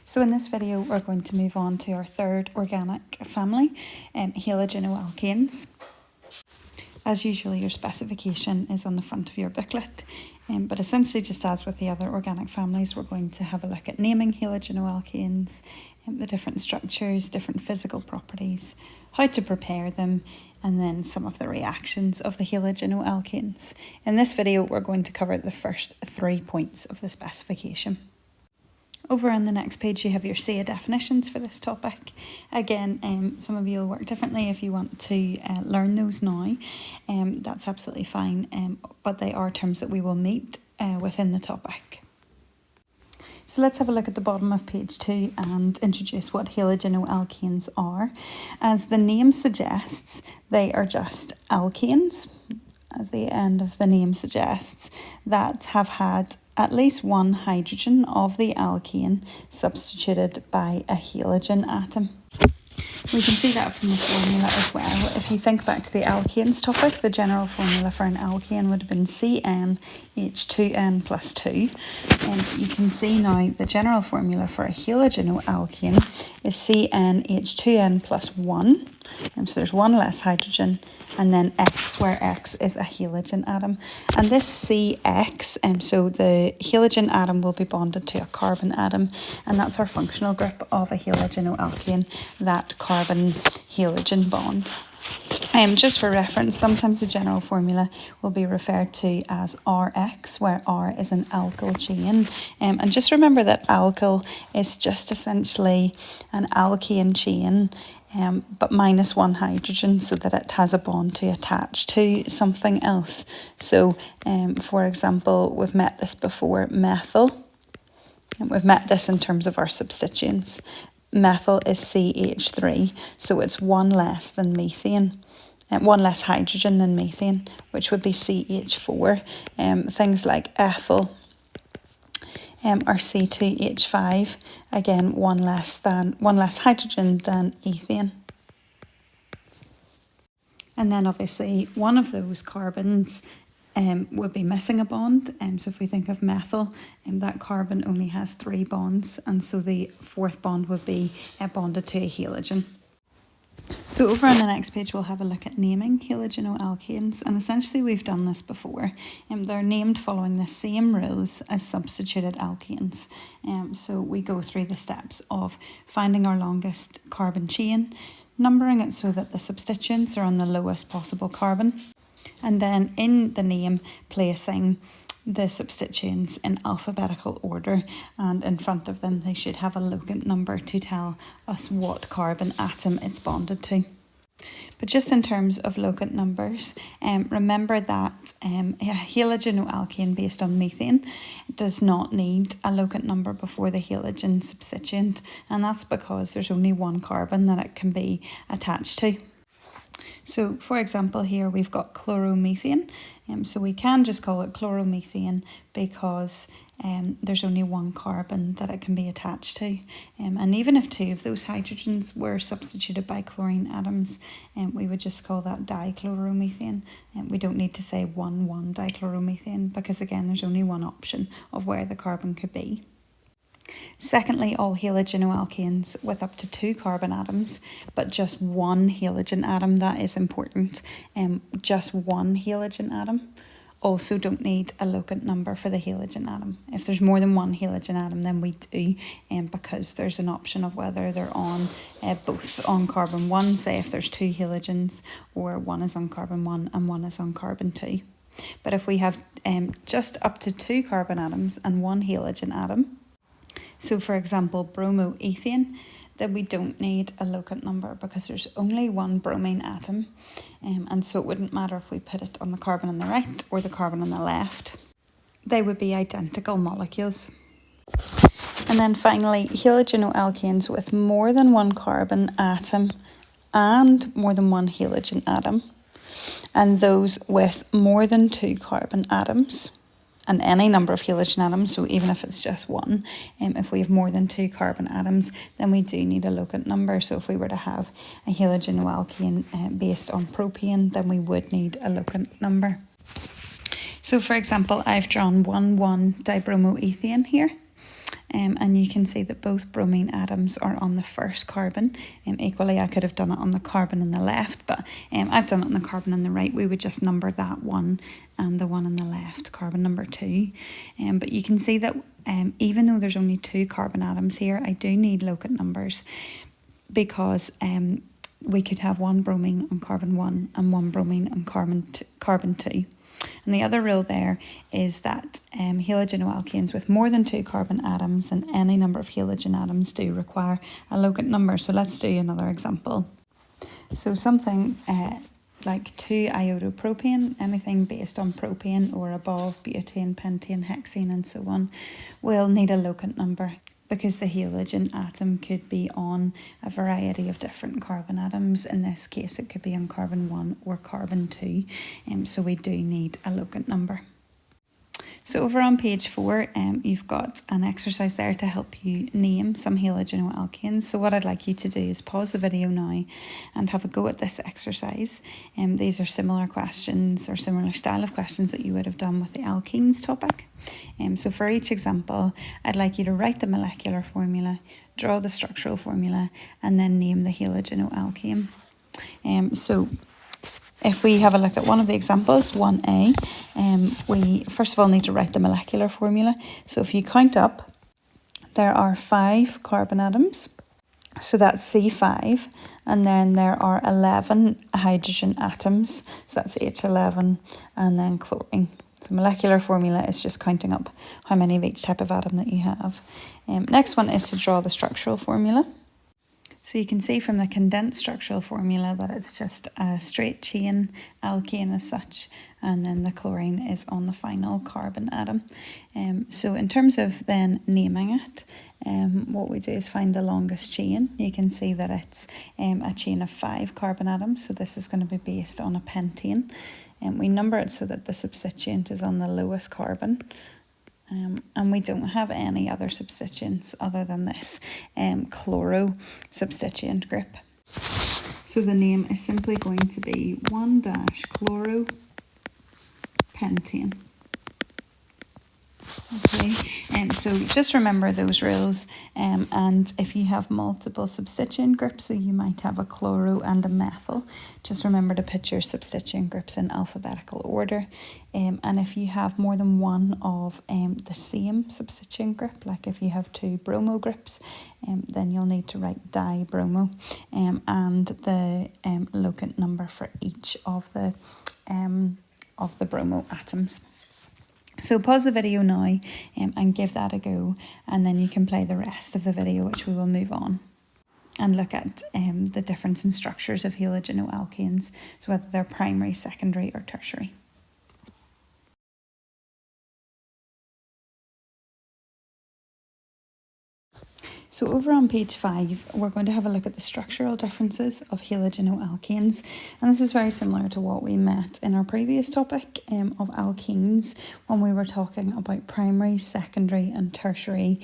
So in this video we're going to move on to our third organic family, Halogenoalkanes. As usual, your specification is on the front of your booklet, but essentially just as with the other organic families, we're going to have a look at naming halogenoalkanes, the different structures, different physical properties, how to prepare them, and then some of the reactions of the halogenoalkanes. In this video we're going to cover the first 3 points of the specification. Over on the next page you have your SEA definitions for this topic. Again, some of you will work differently if you want to learn those now. That's absolutely fine, but they are terms that we will meet within the topic. So let's have a look at the bottom of page 2 and introduce what halogenoalkanes are. As the name suggests, they are just alkanes, as the end of the name suggests, that have had at least one hydrogen of the alkane substituted by a halogen atom. We can see that from the formula as well. If you think back to the alkanes topic, the general formula for an alkane would have been CnH2n plus 2. And you can see now the general formula for a halogenoalkane is CnH2n plus 1. So there's one less hydrogen, and then X, where X is a halogen atom. And this CX, so the halogen atom will be bonded to a carbon atom, and that's our functional group of a halogenoalkane, that carbon halogen bond. Just for reference, sometimes the general formula will be referred to as RX, where R is an alkyl chain. And just remember that alkyl is just essentially an alkane chain, but minus one hydrogen, so that it has a bond to attach to something else. So, for example, we've met this before, methyl. And we've met this in terms of our substituents. Methyl is CH3, so it's one less than methane. One less hydrogen than methane, which would be CH4. Things like ethyl are C2H5, again one less hydrogen than ethane. And then obviously one of those carbons would be missing a bond. So if we think of methyl, that carbon only has 3 bonds, and so the 4th bond would be bonded to a halogen. So over on the next page we'll have a look at naming halogenoalkanes, and essentially we've done this before. They're named following the same rules as substituted alkanes. So we go through the steps of finding our longest carbon chain, numbering it so that the substituents are on the lowest possible carbon, and then in the name placing the substituents in alphabetical order, and in front of them they should have a locant number to tell us what carbon atom it's bonded to. But just in terms of locant numbers, remember that a halogenoalkane based on methane does not need a locant number before the halogen substituent, and that's because there's only one carbon that it can be attached to. So for example here we've got chloromethane, so we can just call it chloromethane because there's only one carbon that it can be attached to. And even if 2 of those hydrogens were substituted by chlorine atoms, we would just call that dichloromethane. We don't need to say 1,1-dichloromethane because again there's only one option of where the carbon could be. Secondly, all halogenoalkanes with up to 2 carbon atoms, but just one halogen atom, that is important. Just one halogen atom. Also don't need a locant number for the halogen atom. If there's more than one halogen atom, then we do, because there's an option of whether they're on both on carbon 1, say if there's 2 halogens, or one is on carbon 1 and one is on carbon 2. But if we have just up to 2 carbon atoms and one halogen atom, so for example bromoethane, then we don't need a locant number because there's only one bromine atom, and so it wouldn't matter if we put it on the carbon on the right or the carbon on the left. They would be identical molecules. And then finally, halogenoalkanes with more than one carbon atom and more than one halogen atom, and those with more than 2 carbon atoms and any number of halogen atoms, so even if it's just one, if we have more than 2 carbon atoms, then we do need a locant number. So if we were to have a halogenoalkane based on propane, then we would need a locant number. So for example, I've drawn 1,1-dibromoethane here. and you can see that both bromine atoms are on the first carbon. Equally, I could have done it on the carbon on the left, but I've done it on the carbon on the right. We would just number that one and the one on the left, carbon number 2. But you can see that even though there's only 2 carbon atoms here, I do need locate numbers, because we could have 1 bromine on carbon 1 and 1 bromine on carbon 2. And the other rule there is that halogenoalkanes with more than 2 carbon atoms and any number of halogen atoms do require a locate number. So let's do another example. So something like 2-iodopropane, anything based on propane or above, butane, pentane, hexane and so on, will need a locate number, because the halogen atom could be on a variety of different carbon atoms. In this case, it could be on carbon 1 or carbon 2, so we do need a locate number. So over on page 4, you've got an exercise there to help you name some halogenoalkanes. So what I'd like you to do is pause the video now and have a go at this exercise. These are similar questions or similar style of questions that you would have done with the alkenes topic. So for each example, I'd like you to write the molecular formula, draw the structural formula, and then name the halogenoalkane. So if we have a look at one of the examples, 1A, we first of all need to write the molecular formula. So if you count up, there are 5 carbon atoms, so that's C5, and then there are 11 hydrogen atoms, so that's H11, and then chlorine. So molecular formula is just counting up how many of each type of atom that you have. Next one is to draw the structural formula. So you can see from the condensed structural formula that it's just a straight chain alkane as such, and then the chlorine is on the final carbon atom. So in terms of then naming it, what we do is find the longest chain. You can see that it's a chain of 5 carbon atoms, so this is going to be based on a pentane. We number it so that the substituent is on the lowest carbon. And we don't have any other substituents other than this chloro substituent group. So the name is simply going to be 1-chloropentane. Okay, so just remember those rules, and if you have multiple substituent groups, so you might have a chloro and a methyl, just remember to put your substituent groups in alphabetical order. And if you have more than one of the same substituent group, like if you have 2 bromo groups, then you'll need to write dibromo, and the locate number for each of the bromo atoms. So pause the video now and give that a go, and then you can play the rest of the video, which we will move on and look at the difference in structures of halogenoalkanes, so whether they're primary, secondary or tertiary. So over on page 5, we're going to have a look at the structural differences of halogenoalkanes, and this is very similar to what we met in our previous topic of alkenes when we were talking about primary, secondary and tertiary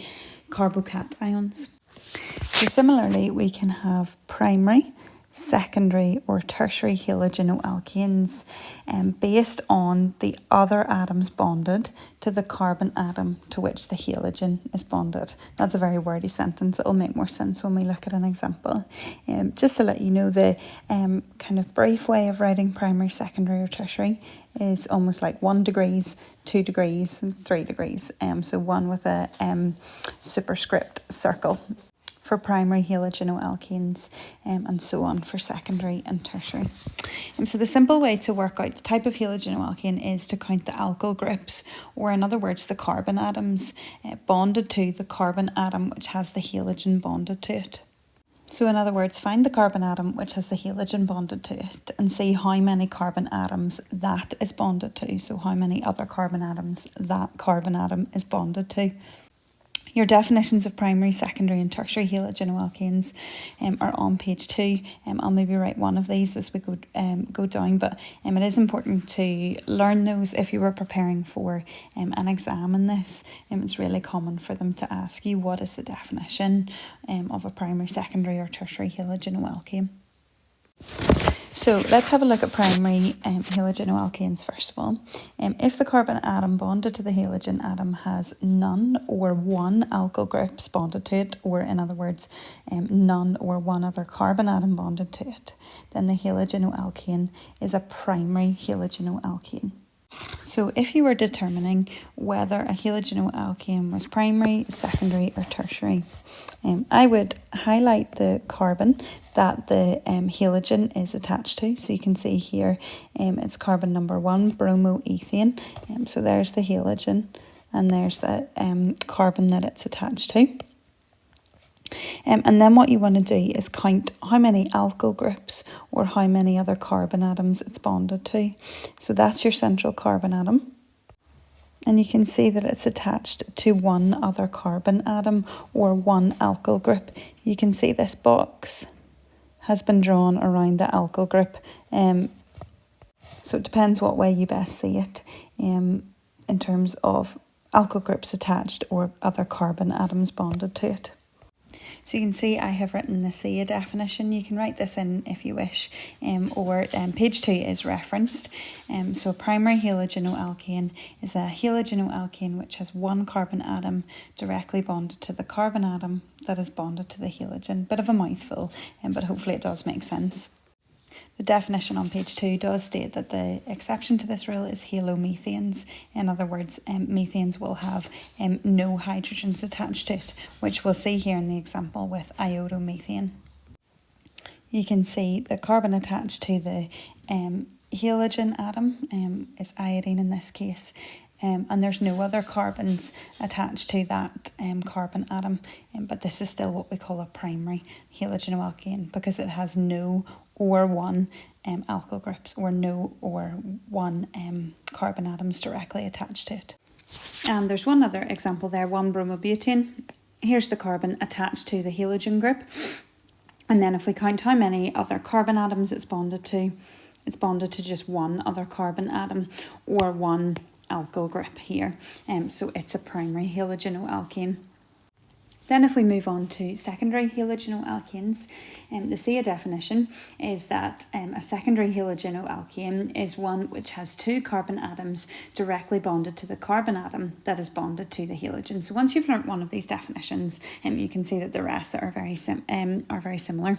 carbocations. So similarly, we can have primary, secondary or tertiary halogenoalkanes based on the other atoms bonded to the carbon atom to which the halogen is bonded. That's a very wordy sentence. It'll make more sense when we look at an example. Just to let you know, the kind of brief way of writing primary, secondary or tertiary is almost like 1 degrees, 2 degrees and 3 degrees. So one with a superscript circle for primary halogenoalkanes, and so on for secondary and tertiary. So the simple way to work out the type of halogenoalkane is to count the alkyl groups, or in other words the carbon atoms bonded to the carbon atom which has the halogen bonded to it. So in other words, find the carbon atom which has the halogen bonded to it and see how many carbon atoms that is bonded to, so how many other carbon atoms that carbon atom is bonded to. Your definitions of primary, secondary and tertiary halogenoalkanes are on page 2. I'll maybe write one of these as we go down, but it is important to learn those if you were preparing for an exam in this. It's really common for them to ask you what is the definition of a primary, secondary or tertiary halogenoalkane. So let's have a look at primary halogenoalkanes first of all. If the carbon atom bonded to the halogen atom has none or one alkyl groups bonded to it, or in other words, none or one other carbon atom bonded to it, then the halogenoalkane is a primary halogenoalkane. So if you were determining whether a halogenoalkane was primary, secondary or tertiary, I would highlight the carbon that the halogen is attached to. So you can see here it's carbon number 1, bromoethane. So there's the halogen and there's the carbon that it's attached to. And then what you want to do is count how many alkyl groups or how many other carbon atoms it's bonded to. So that's your central carbon atom. And you can see that it's attached to one other carbon atom or one alkyl group. You can see this box has been drawn around the alkyl group. So it depends what way you best see it in terms of alkyl groups attached or other carbon atoms bonded to it. So you can see I have written the SIA definition. You can write this in if you wish, or page 2 is referenced. So a primary halogenoalkane is a halogenoalkane which has one carbon atom directly bonded to the carbon atom that is bonded to the halogen. Bit of a mouthful, but hopefully it does make sense. The definition on page 2 does state that the exception to this rule is halomethanes. In other words, methanes will have no hydrogens attached to it, which we'll see here in the example with iodomethane. You can see the carbon attached to the halogen atom is iodine in this case. And there's no other carbons attached to that carbon atom, but this is still what we call a primary halogenoalkane because it has no or one alkyl groups or no or one carbon atoms directly attached to it. And there's one other example there, 1-bromobutane. Here's the carbon attached to the halogen group. And then if we count how many other carbon atoms it's bonded to just one other carbon atom or one alkyl group here. So it's a primary halogenoalkane. Then if we move on to secondary halogenoalkanes, the SIA definition is that a secondary halogenoalkane is one which has two carbon atoms directly bonded to the carbon atom that is bonded to the halogen. So once you've learnt one of these definitions, you can see that the rest are very similar.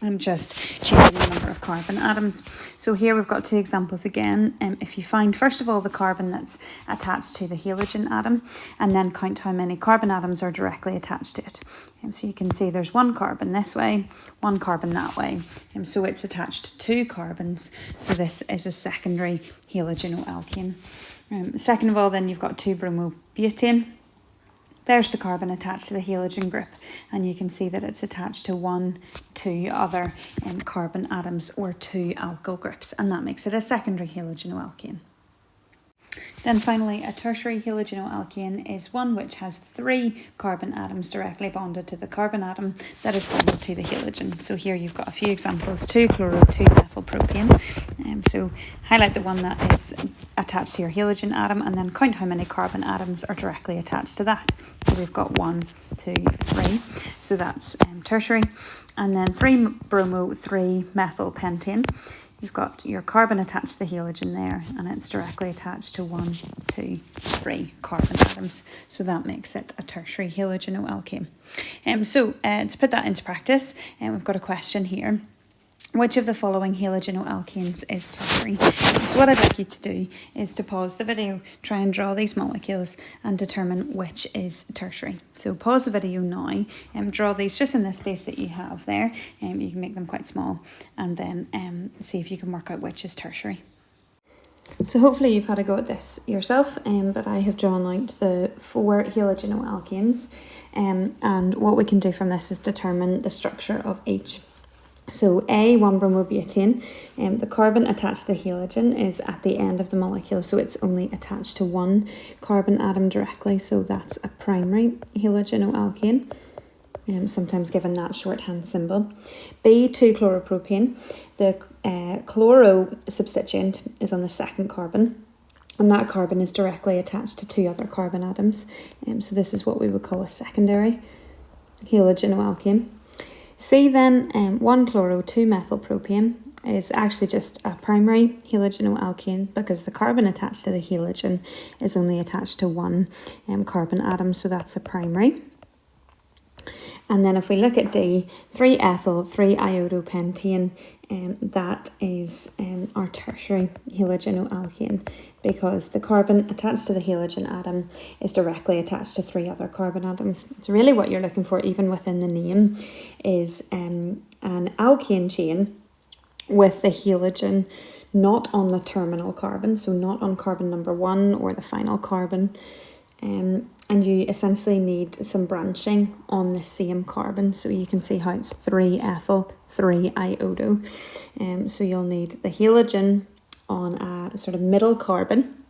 I'm just changing the number of carbon atoms. So here we've got two examples again. If you find first of all the carbon that's attached to the halogen atom and then count how many carbon atoms are directly attached to it. So you can see there's one carbon this way, one carbon that way. So it's attached to two carbons. So this is a secondary halogenoalkane. Second of all, then you've got 2-bromobutane. There's the carbon attached to the halogen group, and you can see that it's attached to two other carbon atoms or two alkyl groups, and that makes it a secondary halogenoalkane. Then finally, a tertiary halogenoalkane is one which has three carbon atoms directly bonded to the carbon atom that is bonded to the halogen. So here you've got a few examples, 2-chloro, 2-methylpropane. So highlight the one that is attached to your halogen atom and then count how many carbon atoms are directly attached to that. So we've got 1, 2, 3. So that's tertiary. And then 3-bromo, 3-methylpentane. You've got your carbon attached to the halogen there, and it's directly attached to 1, 2, 3 carbon atoms. So that makes it a tertiary halogenoalkane. So to put that into practice, we've got a question here. Which of the following halogenoalkanes is tertiary? So what I'd like you to do is to pause the video, try and draw these molecules and determine which is tertiary. So pause the video now and draw these just in the space that you have there. You can make them quite small and then see if you can work out which is tertiary. So hopefully you've had a go at this yourself, but I have drawn out the 4 halogenoalkanes, and what we can do from this is determine the structure of each. So 1-bromobutane, the carbon attached to the halogen is at the end of the molecule, so it's only attached to one carbon atom directly, so that's a primary halogenoalkane, sometimes given that shorthand symbol. 2-chloropropane, the chloro substituent is on the second carbon, and that carbon is directly attached to two other carbon atoms, so this is what we would call a secondary halogenoalkane. C then, 1-chloro-2-methylpropane is actually just a primary halogenoalkane because the carbon attached to the halogen is only attached to one carbon atom, so that's a primary. And then if we look at D, 3-ethyl-3-iodopentane, that is our tertiary halogenoalkane because the carbon attached to the halogen atom is directly attached to 3 other carbon atoms. So really what you're looking for, even within the name, is an alkane chain with the halogen not on the terminal carbon, so not on carbon number 1 or the final carbon. And you essentially need some branching on the same carbon, so you can see how it's 3-ethyl, 3-iodo. So you'll need the halogen on a sort of middle carbon,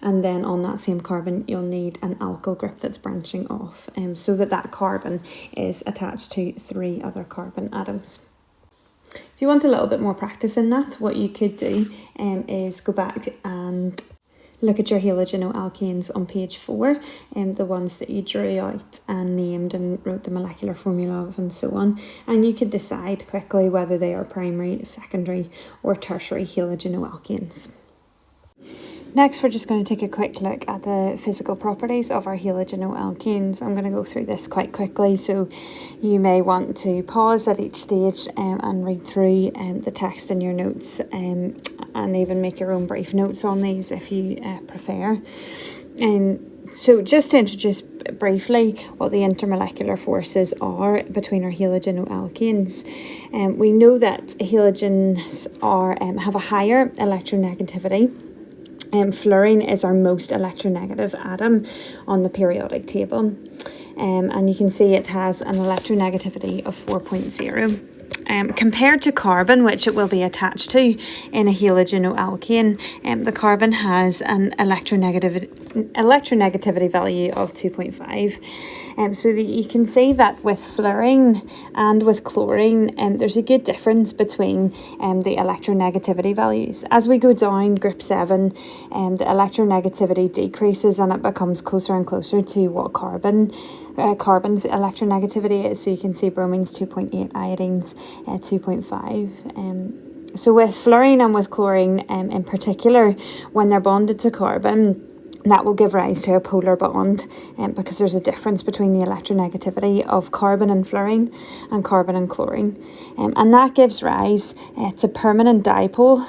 and then on that same carbon you'll need an alkyl group that's branching off, so that carbon is attached to 3 other carbon atoms. If you want a little bit more practice in that, what you could do is go back and look at your halogenoalkanes on page 4, the ones that you drew out and named and wrote the molecular formula of and so on, and you could decide quickly whether they are primary, secondary or tertiary halogenoalkanes. Next, we're just going to take a quick look at the physical properties of our halogenoalkanes. I'm going to go through this quite quickly, so you may want to pause at each stage and read through the text in your notes, and even make your own brief notes on these if you prefer. So just to introduce briefly what the intermolecular forces are between our halogenoalkanes, we know that halogens have a higher electronegativity. Fluorine is our most electronegative atom on the periodic table, and you can see it has an electronegativity of 4.0. Compared to carbon, which it will be attached to in a halogenoalkane, the carbon has an electronegativity value of 2.5. So that you can see that with fluorine and with chlorine, there's a good difference between the electronegativity values. As we go down group 7, the electronegativity decreases and it becomes closer and closer to what carbon's electronegativity is. So you can see bromine's 2.8, iodine's 2.5. So with fluorine and with chlorine in particular, when they're bonded to carbon, that will give rise to a polar bond, because there's a difference between the electronegativity of carbon and fluorine and carbon and chlorine. And that gives rise to permanent dipole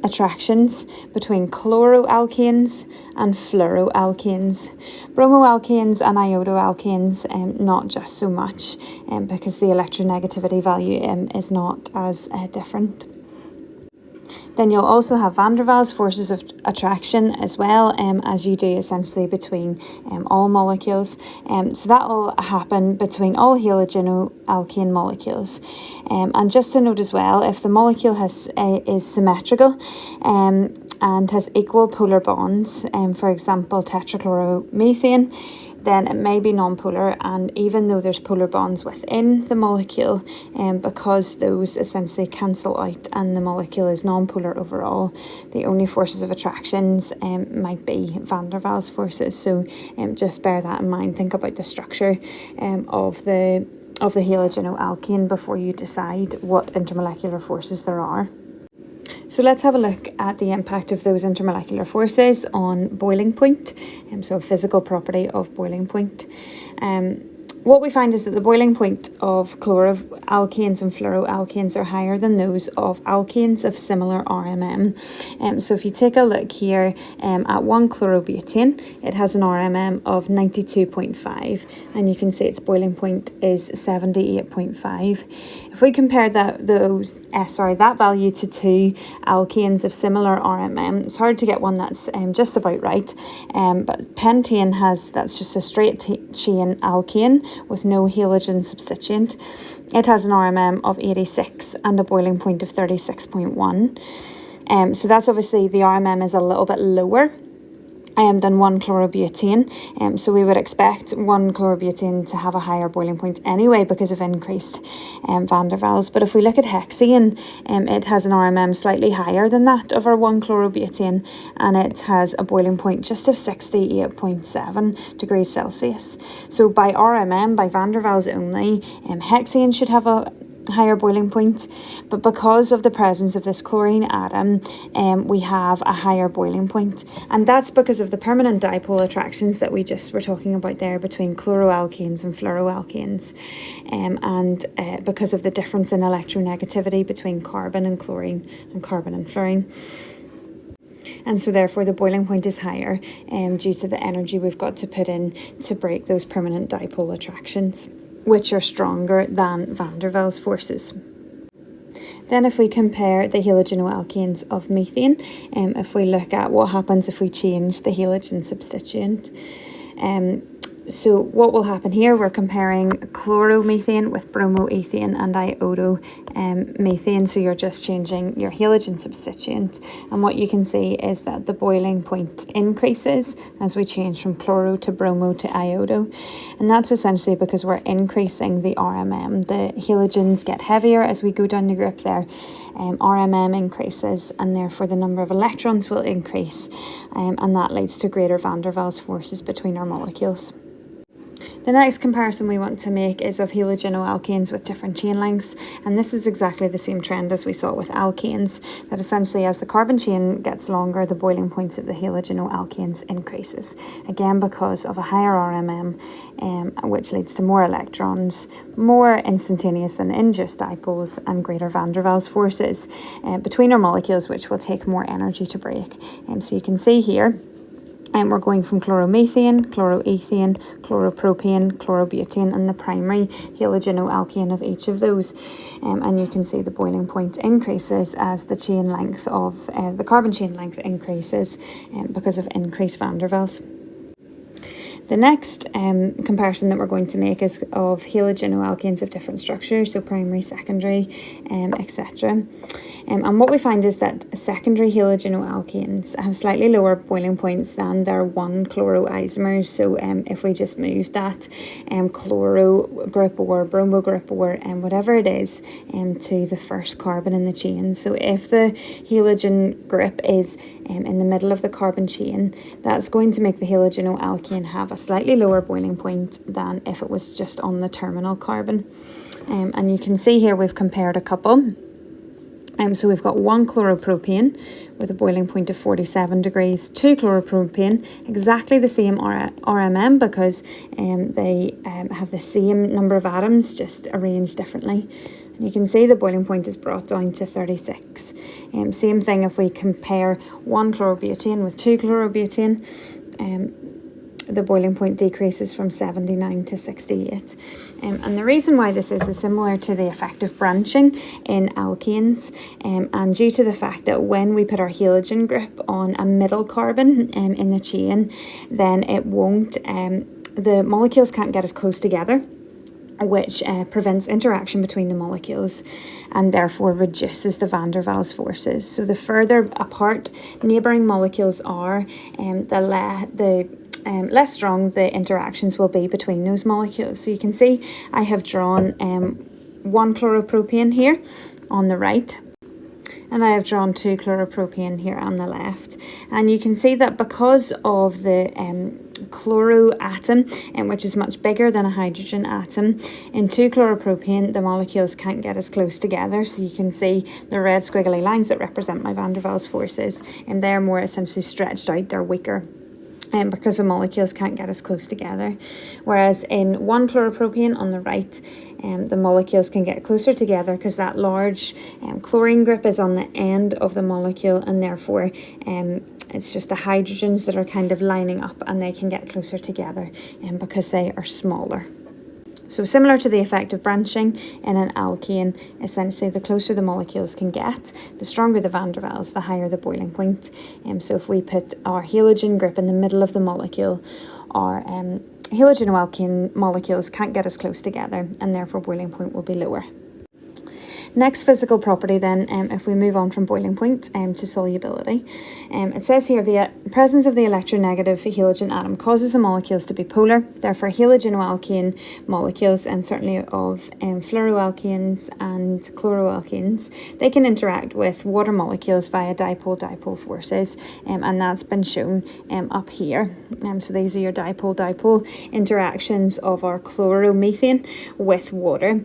attractions between chloroalkanes and fluoroalkanes. Bromoalkanes and iodoalkanes, not just so much, because the electronegativity value is not as different. Then you'll also have van der Waals forces of attraction as well, as you do essentially between all molecules. So that will happen between all halogenoalkane molecules. And just to note as well, if the molecule is symmetrical and has equal polar bonds, for example tetrachloromethane, then it may be nonpolar, and even though there's polar bonds within the molecule, because those essentially cancel out and the molecule is nonpolar overall, the only forces of attractions might be van der Waals forces. So just bear that in mind. Think about the structure of the halogenoalkane before you decide what intermolecular forces there are. So let's have a look at the impact of those intermolecular forces on boiling point, so a physical property of boiling point. What we find is that the boiling point of chloroalkanes and fluoroalkanes are higher than those of alkanes of similar RMM. So if you take a look here at 1-chlorobutane, it has an RMM of 92.5, and you can see its boiling point is 78.5. If we compare that value to 2 alkanes of similar RMM, it's hard to get one that's just about right, but pentane that's just a straight chain alkane with no halogen substituent. It has an RMM of 86 and a boiling point of 36.1. So that's obviously the RMM is a little bit lower than 1-chlorobutane. So we would expect 1-chlorobutane to have a higher boiling point anyway because of increased van der Waals. But if we look at hexane, it has an RMM slightly higher than that of our 1-chlorobutane, and it has a boiling point just of 68.7 degrees Celsius. So by RMM, by van der Waals only, hexane should have a higher boiling point, but because of the presence of this chlorine atom, we have a higher boiling point, and that's because of the permanent dipole attractions that we just were talking about there between chloroalkanes and fluoroalkanes, and because of the difference in electronegativity between carbon and chlorine and carbon and fluorine. And so therefore the boiling point is higher due to the energy we've got to put in to break those permanent dipole attractions, which are stronger than van der Waals forces. Then if we compare the halogenoalkanes of methane, if we look at what happens if we change the halogen substituent, so what will happen here, we're comparing chloromethane with bromoethane and iodomethane, so you're just changing your halogen substituent, and what you can see is that the boiling point increases as we change from chloro to bromo to iodo, and that's essentially because we're increasing the RMM. The halogens get heavier as we go down the group there, RMM increases, and therefore the number of electrons will increase, and that leads to greater van der Waals forces between our molecules. The next comparison we want to make is of halogenoalkanes with different chain lengths, and this is exactly the same trend as we saw with alkanes, that essentially as the carbon chain gets longer, the boiling points of the halogenoalkanes increases, again because of a higher RMM, which leads to more electrons, more instantaneous and induced dipoles, and greater van der Waals forces between our molecules, which will take more energy to break. So you can see here, we're going from chloromethane, chloroethane, chloropropane, chlorobutane, and the primary halogenoalkane of each of those. And you can see the boiling point increases as the chain length of the carbon chain length increases because of increased van der Waals. The next comparison that we're going to make is of halogenoalkanes of different structures, so primary, secondary, etc. And what we find is that secondary halogenoalkanes have slightly lower boiling points than their 1-chloroisomers. So if we just move that chloro group or bromo group or whatever it is to the first carbon in the chain. So if the halogen group is in the middle of the carbon chain, that's going to make the halogenoalkane have a slightly lower boiling point than if it was just on the terminal carbon. And you can see here we've compared a couple. So we've got 1-chloropropane with a boiling point of 47 degrees, 2-chloropropane, exactly the same RMM because they have the same number of atoms, just arranged differently. And you can see the boiling point is brought down to 36. Same thing if we compare 1-chlorobutane with 2-chlorobutane, the boiling point decreases from 79 to 68. And the reason why this is similar to the effect of branching in alkanes, and due to the fact that when we put our halogen group on a middle carbon in the chain, then it won't, the molecules can't get as close together, which prevents interaction between the molecules and therefore reduces the van der Waals forces. So the further apart neighbouring molecules are, the less strong the interactions will be between those molecules. So you can see I have drawn 1-chloropropane here on the right, and I have drawn 2-chloropropane here on the left. And you can see that because of the chloro atom, which is much bigger than a hydrogen atom, in 2-chloropropane the molecules can't get as close together. So you can see the red squiggly lines that represent my van der Waals forces, and they're more essentially stretched out, they're weaker. Because the molecules can't get as close together. Whereas in 1-chloropropane on the right, the molecules can get closer together because that large chlorine group is on the end of the molecule, and therefore it's just the hydrogens that are kind of lining up, and they can get closer together because they are smaller. So similar to the effect of branching in an alkane, essentially the closer the molecules can get, the stronger the van der Waals, the higher the boiling point. So if we put our halogen group in the middle of the molecule, our halogenoalkane molecules can't get as close together, and therefore boiling point will be lower. Next physical property then, if we move on from boiling point to solubility, it says here the presence of the electronegative halogen atom causes the molecules to be polar. Therefore, halogenoalkane molecules, and certainly of fluoroalkanes and chloroalkanes, they can interact with water molecules via dipole-dipole forces, and that's been shown up here. So these are your dipole-dipole interactions of our chloromethane with water.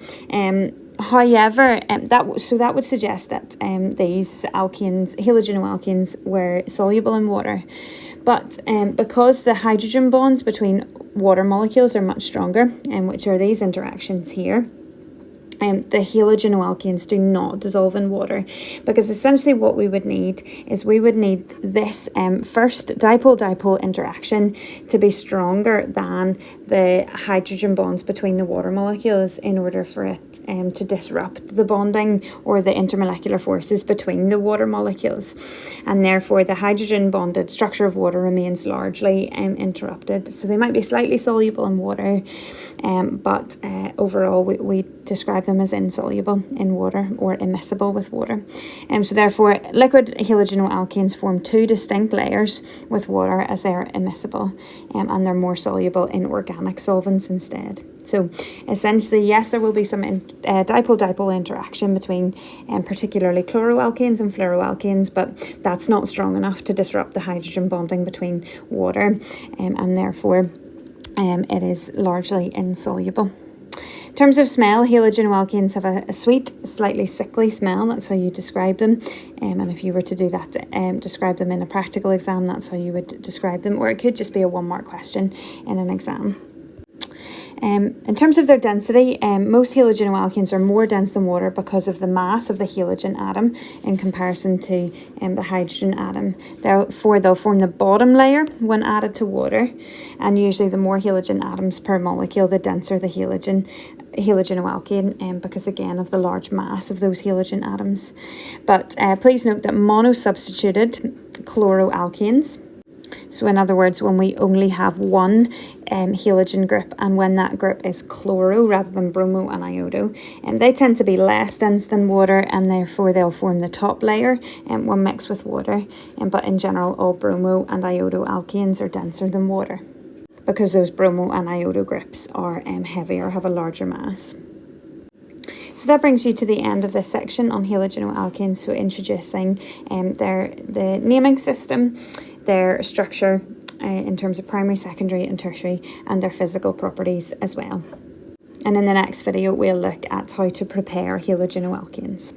However, that would suggest that these alkanes, halogenoalkanes, were soluble in water. But because the hydrogen bonds between water molecules are much stronger, which are these interactions here, the halogenoalkanes do not dissolve in water, because essentially what we would need is this first dipole-dipole interaction to be stronger than the hydrogen bonds between the water molecules in order for it to disrupt the bonding or the intermolecular forces between the water molecules, and therefore the hydrogen bonded structure of water remains largely interrupted. So they might be slightly soluble in water, but overall we describe them as insoluble in water or immiscible with water. So therefore liquid halogenoalkanes form two distinct layers with water, as they are immiscible, and they're more soluble in organic solvents instead. So essentially, yes, there will be some dipole-dipole interaction between particularly chloroalkanes and fluoroalkanes, but that's not strong enough to disrupt the hydrogen bonding between water, and therefore it is largely insoluble. In terms of smell, halogenoalkanes have a sweet, slightly sickly smell. That's how you describe them. And if you were to do that, describe them in a practical exam, that's how you would describe them. Or it could just be a 1-mark question in an exam. In terms of their density, most halogenoalkanes are more dense than water because of the mass of the halogen atom in comparison to the hydrogen atom. Therefore, they'll form the bottom layer when added to water, and usually the more halogen atoms per molecule, the denser the halogenoalkane, because again of the large mass of those halogen atoms. But please note that monosubstituted chloroalkanes, so in other words, when we only have one halogen group, and when that group is chloro rather than bromo and iodo, they tend to be less dense than water, and therefore they'll form the top layer when mixed with water. But in general, all bromo and iodo alkanes are denser than water, because those bromo and iodo groups are heavier, have a larger mass. So that brings you to the end of this section on halogenoalkanes, so introducing the naming system, their structure in terms of primary, secondary and tertiary, and their physical properties as well. And in the next video, we'll look at how to prepare halogenoalkanes.